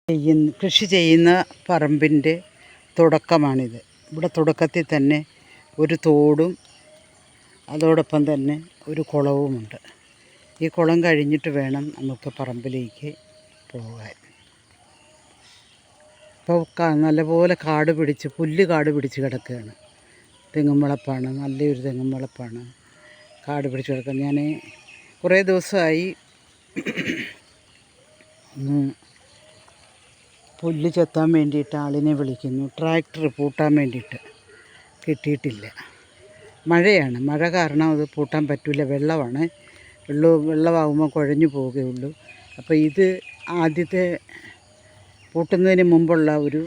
കൃഷി ചെയ്യുന്ന പറമ്പിൻ്റെ തുടക്കമാണിത്. ഇവിടെ തുടക്കത്തിൽ തന്നെ ഒരു തോടും അതോടൊപ്പം തന്നെ ഒരു കുളവുമുണ്ട്. ഈ കുളം കഴിഞ്ഞിട്ട് വേണം നമുക്ക് പറമ്പിലേക്ക് പോകാൻ. ഇപ്പോൾ നല്ലപോലെ കാട് പിടിച്ച് കാട് പിടിച്ച് കിടക്കുകയാണ്. തെങ്ങുംവളപ്പാണ്, നല്ലൊരു തെങ്ങുംവളപ്പാണ്. കാട് പിടിച്ച് കിടക്കുക. ഞാൻ കുറേ ദിവസമായി ഒന്ന് പുല്ല് ചെത്താൻ വേണ്ടിയിട്ട് ആളിനെ വിളിക്കുന്നു. ട്രാക്ടർ പൂട്ടാൻ വേണ്ടിയിട്ട് കിട്ടിയിട്ടില്ല. മഴയാണ്. മഴ കാരണം അത് പൂട്ടാൻ പറ്റില്ല. വെള്ളമാണ്. വെള്ളമാകുമ്പോൾ കുഴഞ്ഞു പോവുകയുള്ളൂ. അപ്പോൾ ഇത് ആദ്യത്തെ പൂട്ടുന്നതിന് മുമ്പുള്ള ഒരു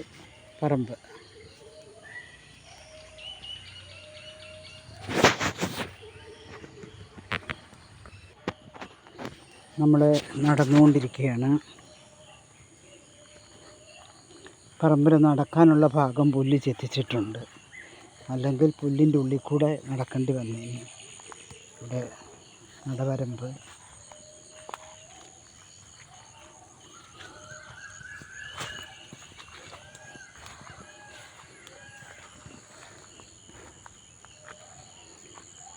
പറമ്പ്. നമ്മൾ നടന്നുകൊണ്ടിരിക്കുകയാണ്. പറമ്പിൽ നടക്കാനുള്ള ഭാഗം പുല്ല് ചെത്തിച്ചിട്ടുണ്ട്. അല്ലെങ്കിൽ പുല്ലിൻ്റെ ഉള്ളിൽ കൂടെ നടക്കേണ്ടി വന്നേനെ. ഇവിടെ നടവരമ്പ്.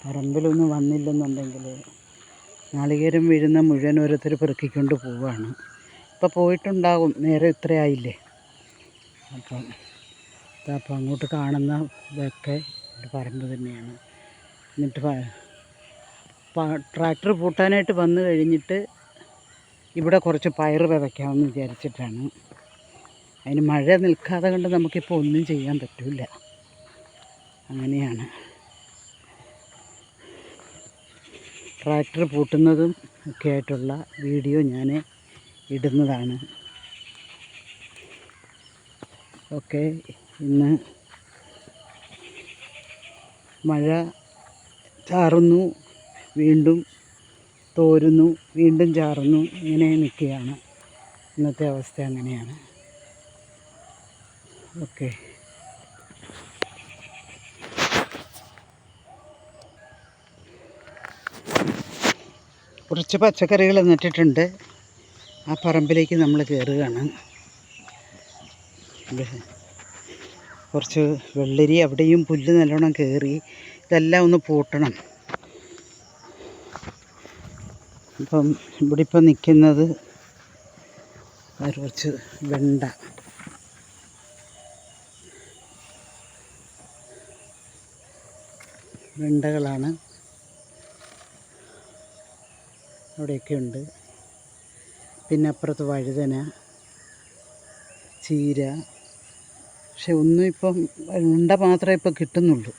പറമ്പിലൊന്നും വന്നില്ലെന്നുണ്ടെങ്കിൽ നാളികേരം വീഴുന്ന മുഴുവൻ ഓരോരുത്തർ പെറുക്കിക്കൊണ്ട് പോവുകയാണ്. ഇപ്പോൾ പോയിട്ടുണ്ടാകും. നേരെ ഇത്രയായില്ലേ. അപ്പം അങ്ങോട്ട് കാണുന്ന ഇതൊക്കെ ഒരു പറമ്പ് തന്നെയാണ്. എന്നിട്ട് ട്രാക്ടർ പൂട്ടാനായിട്ട് വന്നു കഴിഞ്ഞിട്ട് ഇവിടെ കുറച്ച് പയർ വിതയ്ക്കാമെന്ന് വിചാരിച്ചിട്ടാണ്. അതിന് മഴ നിൽക്കാതെ കൊണ്ട് നമുക്കിപ്പോൾ ഒന്നും ചെയ്യാൻ പറ്റില്ല. അങ്ങനെയാണ്. ട്രാക്ടർ പൂട്ടുന്നതും ഒക്കെ ആയിട്ടുള്ള വീഡിയോ ഞാൻ ഇടുന്നതാണ്. ഓക്കെ. ഇന്ന് മഴ ചാറുന്നു, വീണ്ടും തോരുന്നു, വീണ്ടും ചാറുന്നു. ഇങ്ങനെ നിൽക്കുകയാണ്. ഇന്നത്തെ അവസ്ഥ അങ്ങനെയാണ്. ഓക്കെ. കുറച്ച് പച്ചക്കറികൾ നട്ടിട്ടുണ്ട്. ആ പറമ്പിലേക്ക് നമ്മൾ കയറുകയാണ്. കുറച്ച് വെള്ളരി, അവിടെയും പുല്ല് നല്ലോണം കയറി. ഇതെല്ലാം ഒന്ന് പൂട്ടണം. അപ്പം ഇവിടെ ഇപ്പം നിൽക്കുന്നത് കുറച്ച് വെണ്ടകളാണ്. അവിടെയൊക്കെ ഉണ്ട്. പിന്നെ അപ്പുറത്ത് വഴുതന, ചീര. പക്ഷെ ഒന്നും ഇപ്പം വെണ്ട മാത്രമേ ഇപ്പം കിട്ടുന്നുള്ളൂ.